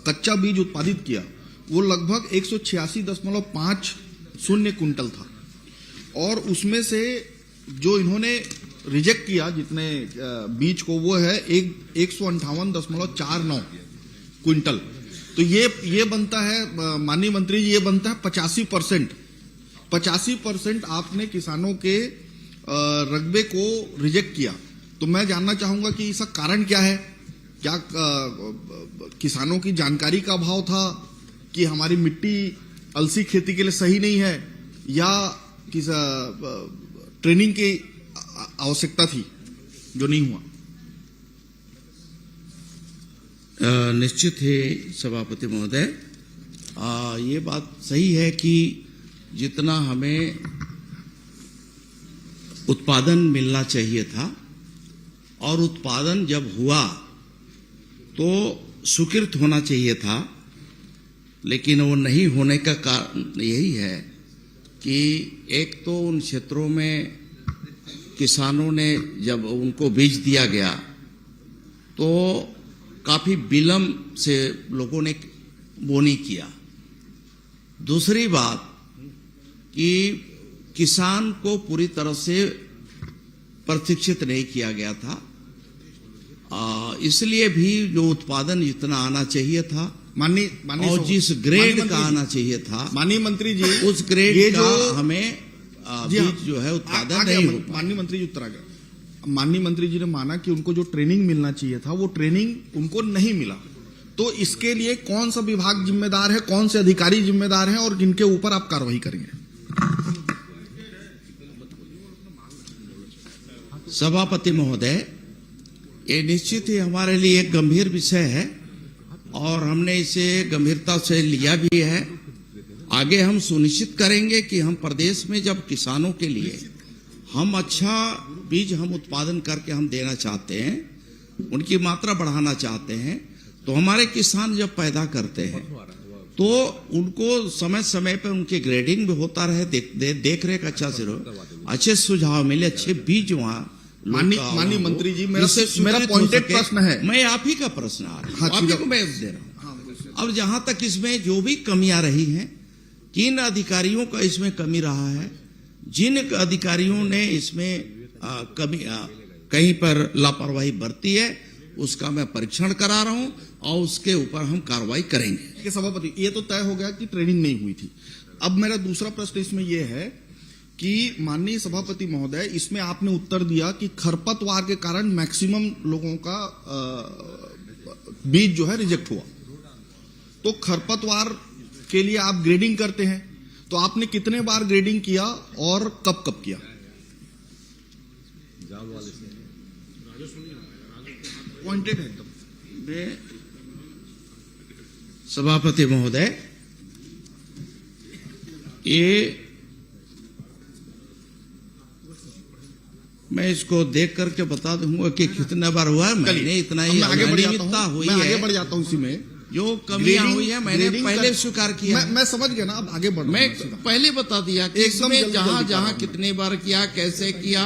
कच्चा बीज उत्पादित किया वो लगभग 186.50 कुंटल था और उसमें से जो इन्होंने रिजेक्ट किया जितने बीज को वो है 158.49 क्विंटल। तो ये बनता है माननीय मंत्री जी, ये बनता है 85% आपने किसानों के रकबे को रिजेक्ट किया। तो मैं जानना चाहूंगा कि इसका कारण क्या है? क्या किसानों की जानकारी का अभाव था कि हमारी मिट्टी अलसी खेती के लिए सही नहीं है, या किस ट्रेनिंग की आवश्यकता थी जो नहीं हुआ? निश्चित है सभापति महोदय, ये बात सही है कि जितना हमें उत्पादन मिलना चाहिए था और उत्पादन जब हुआ तो स्वीकृत होना चाहिए था, लेकिन वो नहीं होने का कारण यही है कि एक तो उन क्षेत्रों में किसानों ने जब उनको बीज दिया गया तो काफी विलंब से लोगों ने बोनी किया। दूसरी बात कि किसान को पूरी तरह से प्रशिक्षित नहीं किया गया था, इसलिए भी जो उत्पादन जितना आना चाहिए था माननीय और जिस ग्रेड का आना चाहिए था, माननीय मंत्री जी, उस ग्रेड का जो हमें बीज जो है उत्पादन नहीं हो पाया। माननीय मंत्री जी उत्तर आ गया। माननीय मंत्री जी ने माना कि उनको जो ट्रेनिंग मिलना चाहिए था वो ट्रेनिंग उनको नहीं मिला, तो इसके लिए कौन सा विभाग जिम्मेदार है, कौन से अधिकारी जिम्मेदार हैं और किनके ऊपर आप कार्रवाई करेंगे? सभापति महोदय, ये निश्चित ही हमारे लिए एक गंभीर विषय है और हमने इसे गंभीरता से लिया भी है। आगे हम सुनिश्चित करेंगे कि हम प्रदेश में जब किसानों के लिए हम अच्छा बीज हम उत्पादन करके हम देना चाहते हैं, उनकी मात्रा बढ़ाना चाहते हैं, तो हमारे किसान जब पैदा करते हैं तो उनको समय समय पर उनके ग्रेडिंग भी होता रहे, देख रेख अच्छा से रहो, अच्छे सुझाव मिले, अच्छे बीज वहां। माननीय मंत्री जी, मेरा पॉइंटेड प्रश्न है। मैं आप ही का प्रश्न आ रहा हूं, आप ही को मैं दे रहा हूं। अब जहां तक इसमें जो भी कमियां रही हैं, किन अधिकारियों का इसमें कमी रहा है, जिन अधिकारियों ने इसमें कहीं पर लापरवाही बरती है, उसका मैं परीक्षण करा रहा हूं और उसके ऊपर हम कार्रवाई करेंगे। सभापति, ये तो तय हो गया कि ट्रेनिंग नहीं हुई थी। अब मेरा दूसरा प्रश्न इसमें यह है कि माननीय सभापति महोदय, इसमें आपने उत्तर दिया कि खरपतवार के कारण मैक्सिमम लोगों का बीज जो है रिजेक्ट हुआ। तो खरपतवार के लिए आप ग्रेडिंग करते हैं, तो आपने कितने बार ग्रेडिंग किया और कब कब किया? पॉइंटेड है एकदम। सभापति महोदय, ये मैं इसको देख करके बता दूंगा कि कितने बार हुआ है। मैंने इतना ही अनियमितता हुई है, आगे बढ़ जाता हूं इसी में। जो कमियां हुई है मैंने पहले स्वीकार किया। मैं समझ गया ना, अब आगे बढ़। मैं पहले बता दिया कि इसमें जहां जहां कितने बार किया, कैसे किया,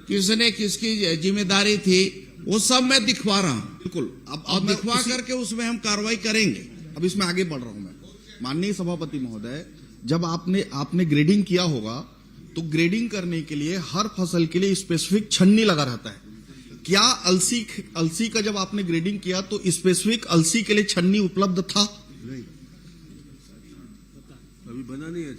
किसने किसकी जिम्मेदारी थी, वो सब मैं दिखवा रहा हूं। बिल्कुल। अब दिखवा करके उसमें हम कार्रवाई करेंगे। अब इसमें आगे बढ़ रहा हूं मैं। माननीय सभापति महोदय, जब आपने ग्रेडिंग किया होगा तो ग्रेडिंग करने के लिए हर फसल के लिए स्पेसिफिक छन्नी लगा रहता है। क्या अलसी का जब आपने ग्रेडिंग किया तो स्पेसिफिक अलसी के लिए छन्नी उपलब्ध था? नहीं, अभी बना नहीं है।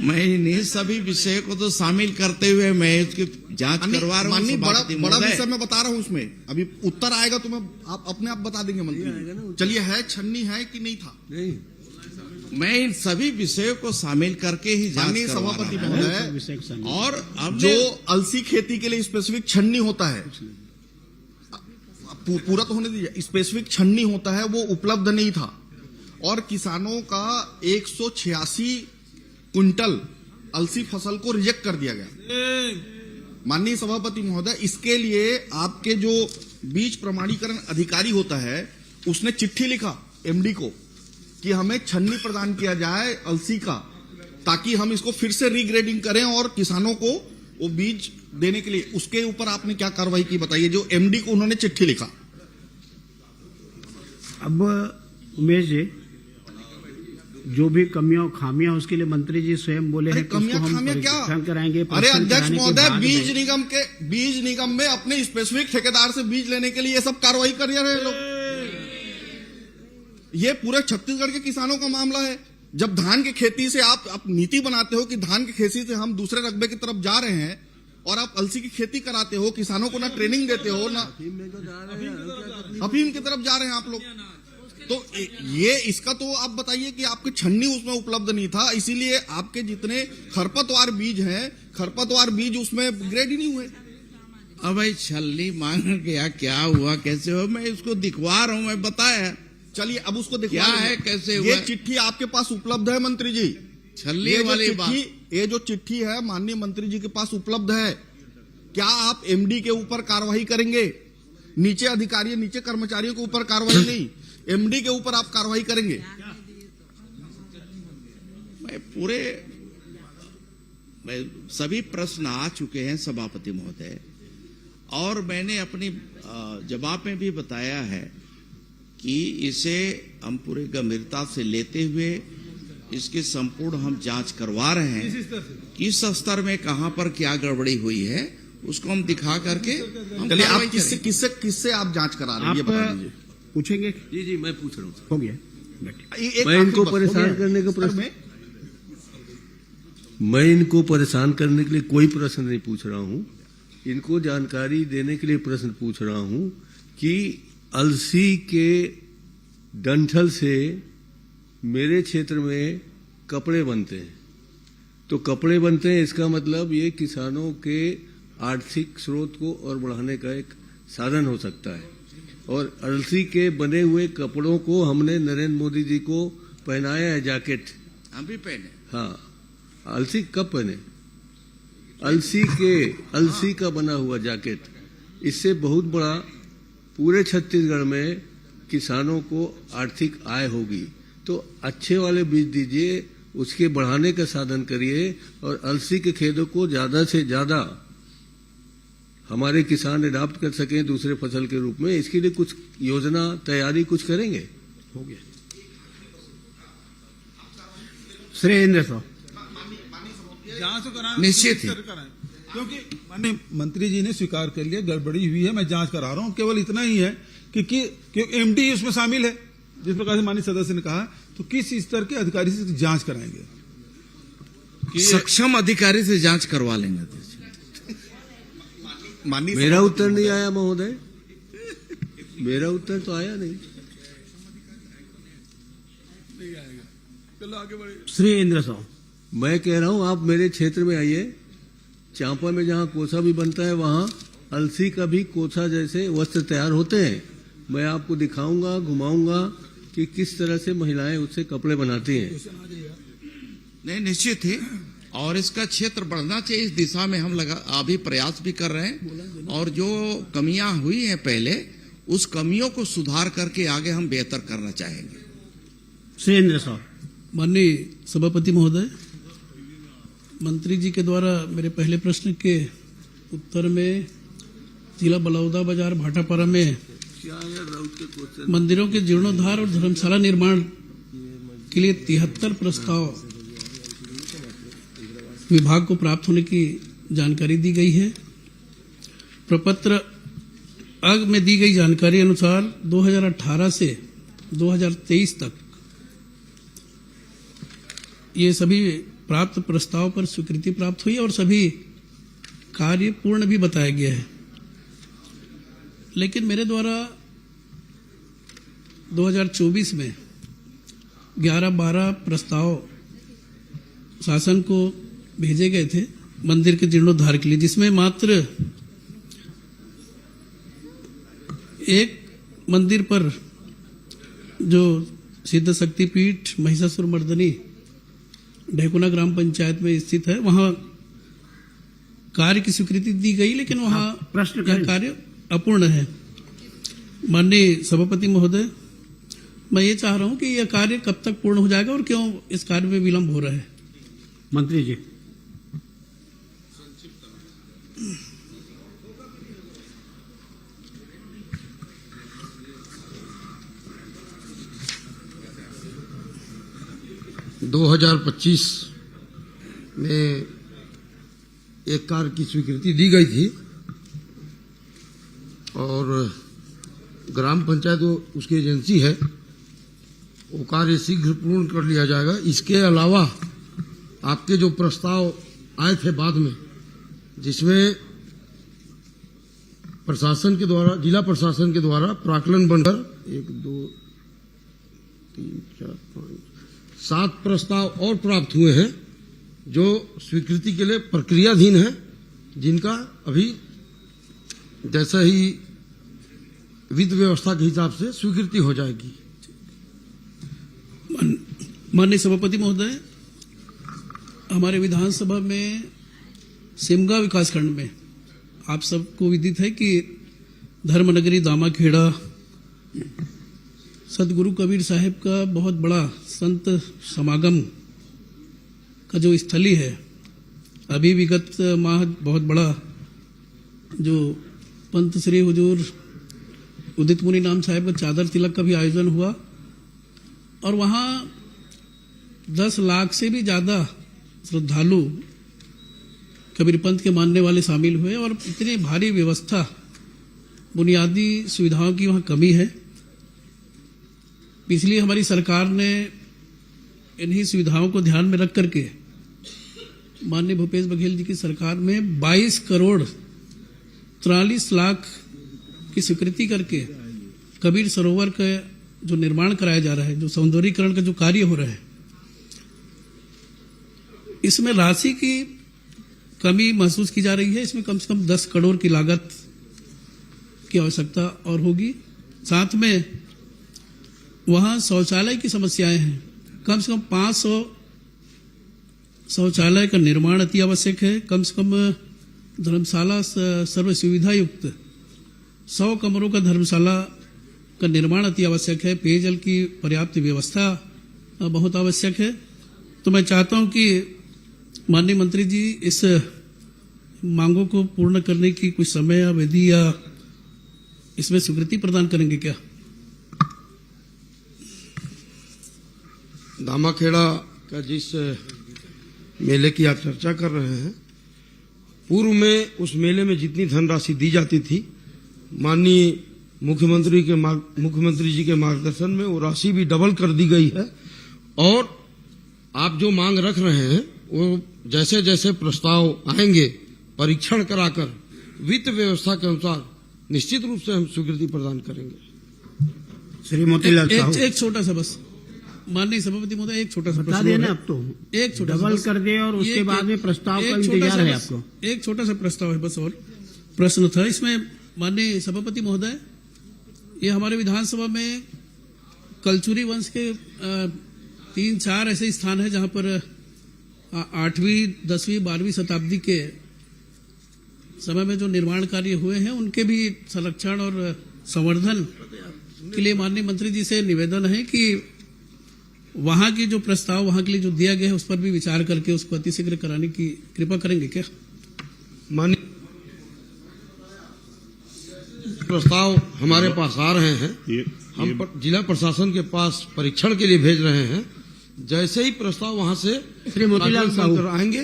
मैं इन्हीं सभी विषय को तो शामिल करते हुए मैं उसकी जांच करवा रहा हूँ। बड़ा विषय मैं बता रहा हूँ उसमें। अभी उत्तर आएगा तो मैं आप अपने आप बता देंगे मंत्री। चलिए, है छन्नी है कि नहीं था? नहीं, मैं इन सभी विषयों को शामिल करके ही जांच करवा सभापति रहा हूं। महोदय, और अब जो अलसी खेती के लिए स्पेसिफिक छन्नी होता है, पूरा तो होने दीजिए, स्पेसिफिक छन्नी होता है, वो उपलब्ध नहीं था और किसानों का 186 क्विंटल अलसी फसल को रिजेक्ट कर दिया गया। माननीय सभापति महोदय, इसके लिए आपके जो बीज प्रमाणीकरण अधिकारी होता है उसने चिट्ठी लिखा एमडी को कि हमें छन्नी प्रदान किया जाए अलसी का, ताकि हम इसको फिर से रीग्रेडिंग करें और किसानों को वो बीज देने के लिए। उसके ऊपर आपने क्या कार्रवाई की बताइए, जो एमडी को उन्होंने चिट्ठी लिखा? अब उमेश जी, जो भी कमियां और खामियां उसके लिए मंत्री जी स्वयं बोले हैं कि उसको हम परीक्षण कराएंगे। अरे अध्यक्ष महोदय, बीज निगम में अपने स्पेसिफिक ठेकेदार से बीज लेने के लिए ये सब कार्रवाई कर रहे हैं लोग। ये पूरे छत्तीसगढ़ के किसानों का मामला है। जब धान की खेती से आप नीति बनाते हो कि धान की खेती से हम दूसरे रकबे की तरफ जा रहे हैं और आप अलसी की खेती कराते हो, किसानों को ना ट्रेनिंग देते हो, ना अफीम की तरफ जा रहे हैं आप लोग। तो ये इसका तो आप बताइए कि आपके छन्नी उसमें उपलब्ध नहीं था, इसीलिए आपके जितने खरपतवार बीज उसमें ग्रेड ही नहीं हुए। अब भाई छलनी मांग गया, क्या हुआ कैसे हुआ, मैं इसको दिखवा रहा हूं, मैं बताया। चलिए अब उसको दिखवा क्या लीजिए। है, कैसे हुआ? ये चिट्ठी आपके पास उपलब्ध है मंत्री जी, छलनी वाली बात। ये जो चिट्ठी है माननीय मंत्री जी के पास उपलब्ध है। क्या आप एमडी के ऊपर कार्रवाई करेंगे? नीचे अधिकारी, नीचे कर्मचारियों के ऊपर कार्रवाई नहीं, एमडी के ऊपर आप कार्रवाई करेंगे? सभी प्रश्न आ चुके हैं सभापति महोदय, और मैंने अपनी जवाब में भी बताया है कि इसे हम पूरे गंभीरता से लेते हुए इसकी संपूर्ण हम जांच करवा रहे हैं। किस स्तर में कहां पर क्या गड़बड़ी हुई है उसको हम दिखा करके हम चलिए, कार्रवाई आप करेंगे। किससे आप जांच करा रहे हैं ये बता दीजिए। पूछेंगे? जी मैं पूछ रहा हूँ। हो गया। मैं इनको परेशान करने का प्रश्न, मैं इनको परेशान करने के लिए कोई प्रश्न नहीं पूछ रहा हूं, इनको जानकारी देने के लिए प्रश्न पूछ रहा हूं कि अलसी के डंठल से मेरे क्षेत्र में कपड़े बनते हैं, तो कपड़े बनते हैं, इसका मतलब ये किसानों के आर्थिक स्रोत को और बढ़ाने का एक साधन हो सकता है। और अलसी के बने हुए कपड़ों को हमने नरेंद्र मोदी जी को पहनाया है, जैकेट हम भी पहने। हाँ, अलसी कब पहने? अलसी का बना हुआ जैकेट, इससे बहुत बड़ा पूरे छत्तीसगढ़ में किसानों को आर्थिक आय होगी। तो अच्छे वाले बीज दीजिए, उसके बढ़ाने का साधन करिए, और अलसी के खेतों को ज्यादा से ज्यादा हमारे किसान अडॉप्ट कर सकें दूसरे फसल के रूप में, इसके लिए कुछ योजना तैयारी कुछ करेंगे? हो गया। श्रेयेंद्र साहब, निश्चित ही, क्योंकि माननीय मंत्री जी ने स्वीकार कर लिया गड़बड़ी हुई है, मैं जांच करा रहा हूं। केवल इतना ही है कि एमडी उसमें शामिल है, जिस प्रकार से माननीय सदस्य ने कहा, तो किस स्तर के अधिकारी से जांच कराएंगे? सक्षम अधिकारी से जांच करवा लेंगे। मेरा उत्तर नहीं आया महोदय, मेरा उत्तर तो आया नहीं। श्रेयेंद्र साहब, मैं कह रहा हूं आप मेरे क्षेत्र में आइए, चांपा में जहां कोसा भी बनता है वहां अलसी का भी कोसा जैसे वस्त्र तैयार होते हैं। मैं आपको दिखाऊंगा, घुमाऊंगा कि किस तरह से महिलाएं उससे कपड़े बनाती हैं। नहीं, निश्चित ही, और इसका क्षेत्र बढ़ना चाहिए, इस दिशा में हम अभी प्रयास भी कर रहे हैं, और जो कमियां हुई हैं पहले, उस कमियों को सुधार करके आगे हम बेहतर करना चाहेंगे। श्रेयेंद्र साहब, माननीय सभापति महोदय, मंत्री जी के द्वारा मेरे पहले प्रश्न के उत्तर में जिला बलौदा बाजार भाटापारा में मंदिरों के जीर्णोद्धार और धर्मशाला निर्माण के लिए 73 प्रस्ताव विभाग को प्राप्त होने की जानकारी दी गई है। प्रपत्र अग में दी गई जानकारी अनुसार 2018 से 2023 तक ये सभी प्राप्त प्रस्ताव पर स्वीकृति प्राप्त हुई और सभी कार्य पूर्ण भी बताया गया है। लेकिन मेरे द्वारा 2024 में 11-12 प्रस्ताव शासन को भेजे गए थे मंदिर के जीर्णोद्धार के लिए, जिसमें मात्र एक मंदिर पर जो सिद्ध शक्तिपीठ महिषासुर मर्दनी ढेकुना ग्राम पंचायत में स्थित है, वहां कार्य की स्वीकृति दी गई, लेकिन वहां प्रश्न यह कार्य अपूर्ण है। माननीय सभापति महोदय, मैं ये चाह रहा हूं कि यह कार्य कब तक पूर्ण हो जाएगा और क्यों इस कार्य में विलंब हो रहा है? मंत्री जी। – 2025 में एक कार्य की स्वीकृति दी गई थी और ग्राम पंचायत उसकी एजेंसी है, वो कार्य शीघ्र पूर्ण कर लिया जाएगा। इसके अलावा आपके जो प्रस्ताव आए थे बाद में, जिसमें प्रशासन के द्वारा, जिला प्रशासन के द्वारा प्राक्कलन बनकर 3, 4, 5, 7 प्रस्ताव और प्राप्त हुए हैं जो स्वीकृति के लिए प्रक्रियाधीन है, जिनका अभी जैसा ही वित्त व्यवस्था के हिसाब से स्वीकृति हो जाएगी। माननीय सभापति महोदय, हमारे विधानसभा में सिमगा विकासखंड में आप सबको विदित है कि धर्मनगरी दामाखेड़ा सदगुरु कबीर साहिब का बहुत बड़ा संत समागम का जो स्थली है, अभी विगत माह बहुत बड़ा जो पंत श्री हुजूर उदित मुनि नाम साहिब का चादर तिलक का भी आयोजन हुआ और वहाँ 10 लाख से भी ज्यादा श्रद्धालु कबीर पंथ के मानने वाले शामिल हुए और इतनी भारी व्यवस्था, बुनियादी सुविधाओं की वहाँ कमी है। इसलिए हमारी सरकार ने इन्हीं सुविधाओं को ध्यान में रख करके माननीय भूपेश बघेल जी की सरकार में 22 करोड़ 43 लाख की स्वीकृति करके कबीर सरोवर का जो निर्माण कराया जा रहा है, जो सौंदर्यीकरण का जो कार्य हो रहा है, इसमें राशि की कमी महसूस की जा रही है। इसमें कम से कम 10 करोड़ की लागत की आवश्यकता और होगी। साथ में वहां शौचालय की समस्याएं हैं, कम से कम 500 शौचालय का निर्माण अति आवश्यक है। कम से कम धर्मशाला सर्व सुविधा युक्त 100 कमरों का धर्मशाला का निर्माण अति आवश्यक है। पेयजल की पर्याप्त व्यवस्था बहुत आवश्यक है। तो मैं चाहता हूं कि माननीय मंत्री जी इस मांगों को पूर्ण करने की कुछ समय अवधि या इसमें स्वीकृति प्रदान करेंगे क्या? दामाखेड़ा का जिस मेले की आप चर्चा कर रहे हैं, पूर्व में उस मेले में जितनी धनराशि दी जाती थी, माननीय मुख्यमंत्री जी के मार्गदर्शन में वो राशि भी डबल कर दी गई है। और आप जो मांग रख रहे हैं वो जैसे जैसे प्रस्ताव आएंगे परीक्षण कराकर वित्त व्यवस्था के अनुसार निश्चित रूप से हम स्वीकृति प्रदान करेंगे। श्री मोतीलाल साहू, एक छोटा सा बस माननीय सभापति महोदय, एक छोटा सा बता देना अब तो एक छोटा डबल कर दे और उसके बाद में प्रस्ताव का इंतजार है आपको। एक छोटा सा प्रस्ताव है बस, और प्रश्न था इसमें माननीय सभापति महोदय, ये हमारे विधानसभा में कलचुरी वंश के 3-4 ऐसे स्थान है जहां पर 8वीं, 10वीं, 12वीं शताब्दी के समय में जो निर्माण कार्य हुए हैं उनके भी संरक्षण और संवर्धन के लिए माननीय मंत्री जी से निवेदन है कि वहां की जो प्रस्ताव वहां के लिए जो दिया गया है उस पर भी विचार करके उसको अतिशीघ्र कराने की कृपा करेंगे क्या? माननीय प्रस्ताव हमारे पास आ रहे हैं, हम जिला प्रशासन के पास परीक्षण के लिए भेज रहे हैं। जैसे ही प्रस्ताव वहां से श्री मोतीलाल साहू आएंगे,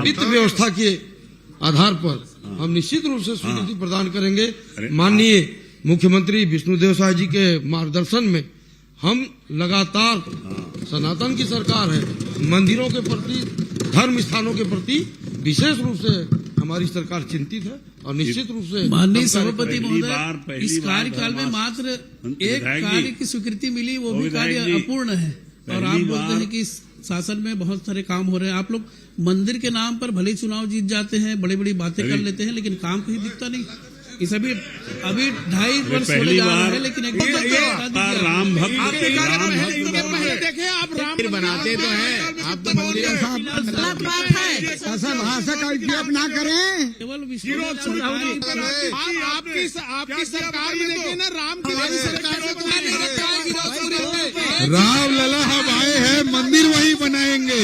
वित्त व्यवस्था के आधार पर हम निश्चित रूप से स्वीकृति प्रदान करेंगे। माननीय मुख्यमंत्री विष्णुदेव साय जी के मार्गदर्शन में हम लगातार, सनातन की सरकार है, मंदिरों के प्रति, धर्म स्थानों के प्रति विशेष रूप से हमारी सरकार चिंतित है और निश्चित रूप से माननीय सभापति महोदय, इस कार्यकाल में मात्र एक कार्य की स्वीकृति मिली, वो भी कार्य अपूर्ण है। और आप बोलते हैं कि शासन में बहुत सारे काम हो रहे हैं। आप लोग मंदिर के नाम पर भले चुनाव जीत जाते हैं, बड़ी बड़ी बातें कर लेते हैं, लेकिन काम कहीं दिखता नहीं। इस अभी 2.5 वर्ष होने जा रहे हैं, लेकिन एक राम भक्त देखे आप राम बनाते तो हैं, आप तो गलत बात है, ऐसा भाषा का उपयोग ना करें। केवल आपकी सरकार में देखिए ना, राम की सरकार राम लला हम आए हैं, मंदिर वही बनाएंगे।